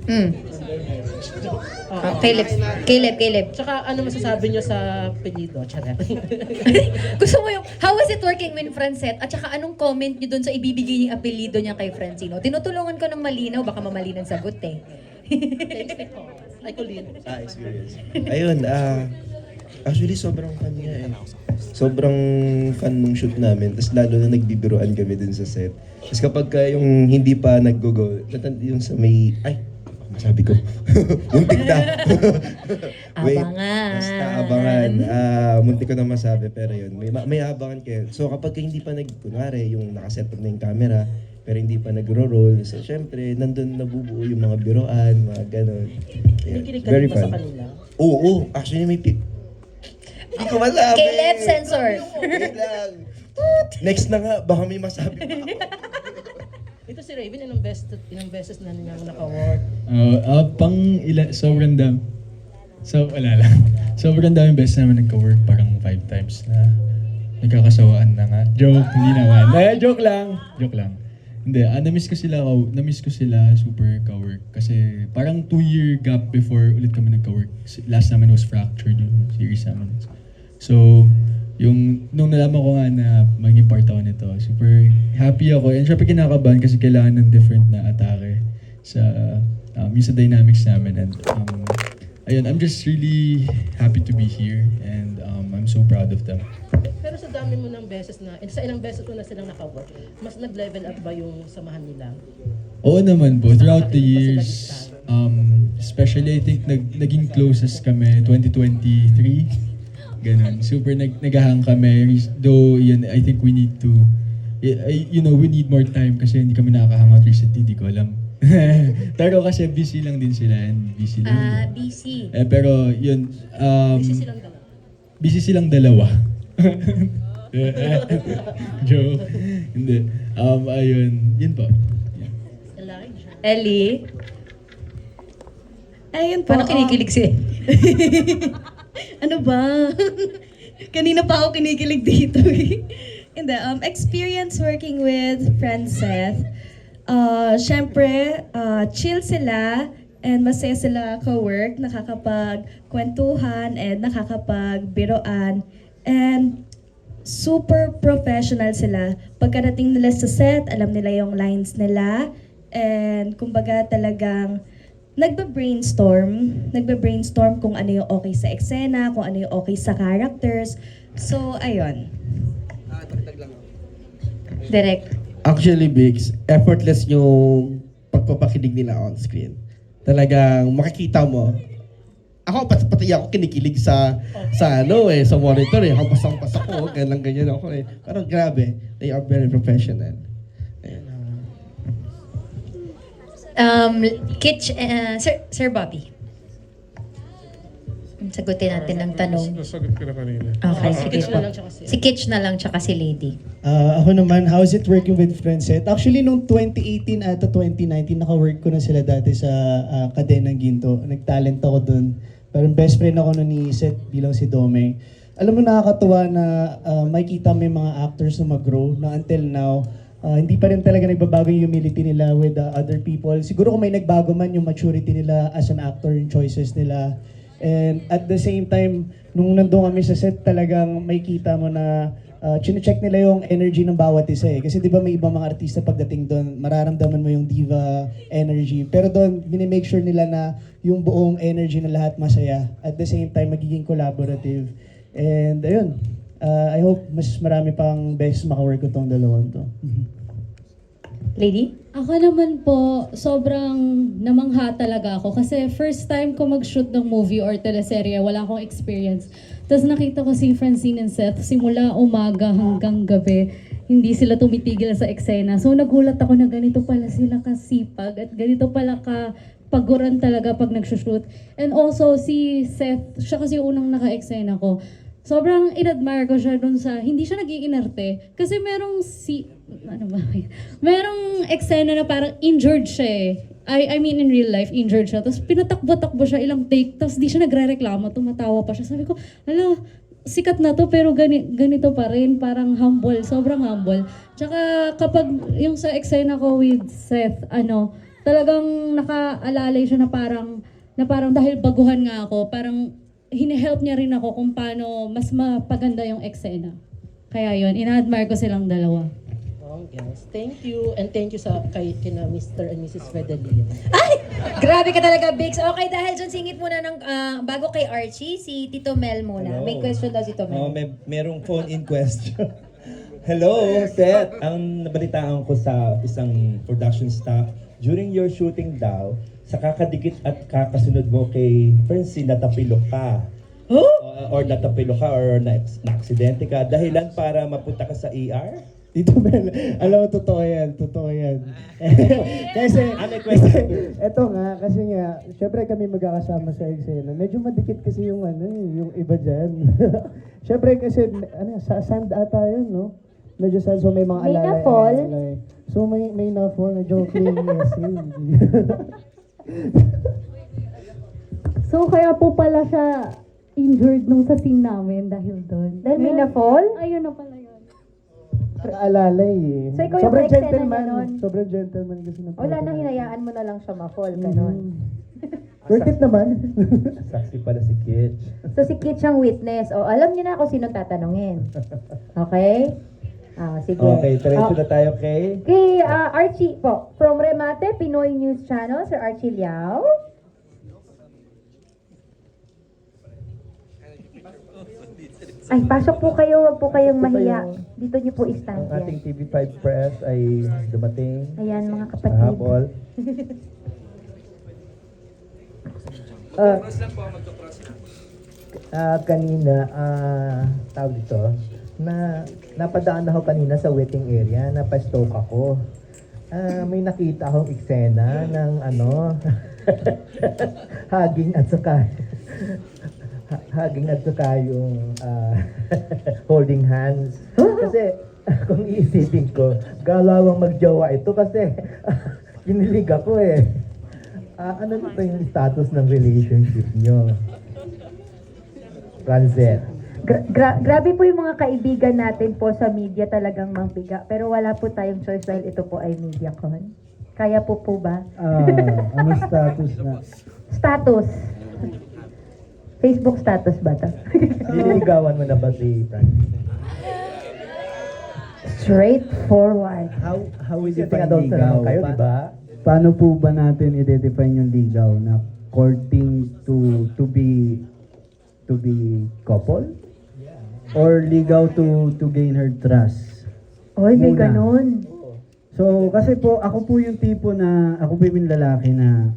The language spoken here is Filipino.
Mm. Caleb. Caleb. Tsaka ano masasabi nyo sa apelyido? Charot. Gusto mo yung, how was it working with Francet? At saka anong comment niyo dun sa ibibigay niyong apelido niya kay Francino? Tinutulungan ko ng malinaw, baka mamali ng sagot eh. Ay, Colleen. Experience. Ayun, actually sobrang fun niya eh. Sobrang fun nung shoot namin. Tapos lalo na nagbibiruan kami dun sa set. Tapos kapag yung hindi pa nag-go, yung sa may, masabi ko, muntik na. Wait, Abangan. basta abangan. Muntik ko na masabi, pero yun, may abangan kayo. So kapag hindi pa kunwari, yung nakaset up na yung camera, pero hindi pa nagro-roll. So syempre, nandun nabubuo yung mga biroan, mga ganon. Yeah, Kinikilig ka rin ba sa kanila? Oo, actually may hindi ko masabi. Caleb sensor. Wait lang. Next na nga, baka may masabi pa ako. Ito si Raven, ilang beses na niyang naka-work. Sobrang dami. So, wala lang. Sobrang daming beses namin nagka-work, parang 5 times na nagkakasawaan na nga. Joke, hindi naman. Joke lang. Hindi, na-miss ko sila super ka-work. Kasi parang 2-year gap before ulit kami nagka-work. Last namin was Fractured, yung series namin. So, nung nalaman ko nga na maging part ako nito, super happy ako. And syempre kinakabahan kasi kailangan ng different na atake yung sa dynamics namin. And ayun, I'm just really happy to be here and I'm so proud of them. Pero sa dami mo ng beses sa ilang beses mo na silang naka-work, mas nag-level up ba yung samahan nila? Oo naman po, throughout the years, especially I think naging closest kami 2023. Ganun. Super naghahang kami. Though, yun, I think we need to, we need more time kasi hindi kami nakakahangout recently, hindi ko alam. Pero kasi busy lang din sila and busy lang. busy. Pero, yun, busy silang dalawa. Joke. Hindi. Ayun. Yun po. Elijah. Ellie, Ayun po. paano kinikilig si Ano ba? Kanina pa ako kinikilig dito. Hindi, experience working with Franceth. Syempre, chill sila and masaya sila ka-work, nakakapag-kwentuhan and nakakapag-biroan. And super professional sila. Pagkarating nila sa set, alam nila yung lines nila. And kumbaga talagang nagbe-brainstorm kung ano yung okay sa eksena, kung ano yung okay sa characters. So, ayun. Direct? Actually, Biggs, effortless yung pagpapakinig nila on screen. Talagang makikita mo. Ako, pati ako kinikilig sa monitor eh. Hampas-hampas ako, ganyan ako eh. Pero grabe, they are very professional. Ayan. Sir Bobby. Sagutin natin ang tanong. Nasagot ko na kanina. Okay, sige Kitch po. na lang tsaka si- Si Kitch na lang tsaka si Lady. Ako naman, how is it working with Francet? Actually, nung 2018 at 2019, naka-work ko na sila dati sa Kadenang Ginto. Nag-talent ako dun. Parang best friend ako nun ni Seth bilang si Domeng. Alam mo, nakakatuwa na makikita mo yung mga actors na mag-grow na until now, hindi pa rin talaga nagbabago yung humility nila with other people. Siguro kung may nagbago man yung maturity nila as an actor, yung choices nila. And at the same time, nung nandun kami sa set, talagang makikita mo na chine-check nila yung energy ng bawat isa eh. Kasi di ba may ibang mga artista pagdating doon, mararamdaman mo yung diva energy. Pero doon, minimake sure nila na yung buong energy ng lahat masaya. At the same time, magiging collaborative. And ayun, I hope mas marami pang beses makawork ko tong dalawang to. Lady? Ako naman po, sobrang namangha talaga ako kasi first time ko mag-shoot ng movie or teleserye, wala akong experience. Tapos nakita ko si Francine and Seth, simula umaga hanggang gabi, hindi sila tumitigil sa eksena. So nagulat ako na ganito pala sila kasipag at ganito pala paguran talaga pag nag-shoot. And also si Seth, siya kasi yung unang naka-eksena ko. Sobrang in-admire ko siya dun sa, hindi siya nag-iinarte. Kasi merong eksena na parang injured siya eh. I mean in real life, injured siya. Tapos pinatakbo-takbo siya ilang take, tapos di siya nagre-reklamo, tumatawa pa siya. Sabi ko, hala, sikat na to pero ganito pa rin, parang humble, sobrang humble. Tsaka kapag yung sa eksena ko with Seth, talagang nakaalalay siya na parang dahil baguhan nga ako, parang hine-help niya rin ako kung paano mas mapaganda yung eksena. Kaya yun, ina-admire ko silang dalawa. Oh, yes. Thank you. And thank you kina Mr. and Mrs. Fedelio. Grabe ka talaga, Bix. Okay, dahil dyan, singit muna ng, bago kay Archie, si Tito Mel muna. Hello. May question daw si Tito Mel. Merong phone-in question. Hello, Seth. Ang nabalitaan ko sa isang production staff, during your shooting daw, sa kakadikit at kakasunod mo kay Francine, natapilo ka. Or natapilo ka or na-aksidente ka. Dahilan para mapunta ka sa ER? Tito Mel, alam mo, totoo yan. Kasi, May question. eto nga, kasi nga, syempre kami magkakasama sa eksena. Medyo madikit kasi yung yung iba dyan. Syempre kasi, sa sand ata yun, no? Medyo sand, so may mga May alalay. na-fall? alalay. So may na-fall, medyo clean kasi. So kaya po pala siya injured nung sa scene namin dahil doon. Dahil may na-fall? Ayun na pala yun. Nakaalalay eh. So, ikaw yung Sobrang eksena gentleman. niya nun? Sobrang gentleman kasi ng Wala nang hinayaan mo na lang siya ma-fall, ganon. Worth it naman. Saksi pala si Kitch. So si Kitch ang witness. O, alam niyo na kung sino tatanungin. Okay? Sige. Okay, diretso na tayo kay... Kay Archie po, from Remate, Pinoy News Channel, Sir Archie Liao. Ay, pasok po kayo, wag po kayong mahiya. Dito niyo po Ang i-stand ating yan. TV5 press ay dumating Ayan, mga sa kapatid. habol. Kanina, tawag dito, napadaan ako kanina sa waiting area, napa-stalk ako. May nakita akong eksena ng hugging at saka yung holding hands. Kasi kung iisipin ko, galawang magjowa ito kasi kinilig ako eh. Ano na ba yung status ng relationship nyo? Franzet. Grabe po yung mga kaibigan natin po sa media talagang mangbiga. Pero wala po tayong choice dahil ito po ay MediaCon. Kaya po ba? Ano status na? Status. Facebook status ba ito? Nililigawan mo na ba si Franzet? Straightforward. How will you find ligaw? Kayo, di ba? Paano po ba natin i-define yung ligaw na courting to be couple? Or ligaw to gain her trust? Oy, may Muna. ganun. So, kasi po, ako po yung tipo na, ako po yung lalaki na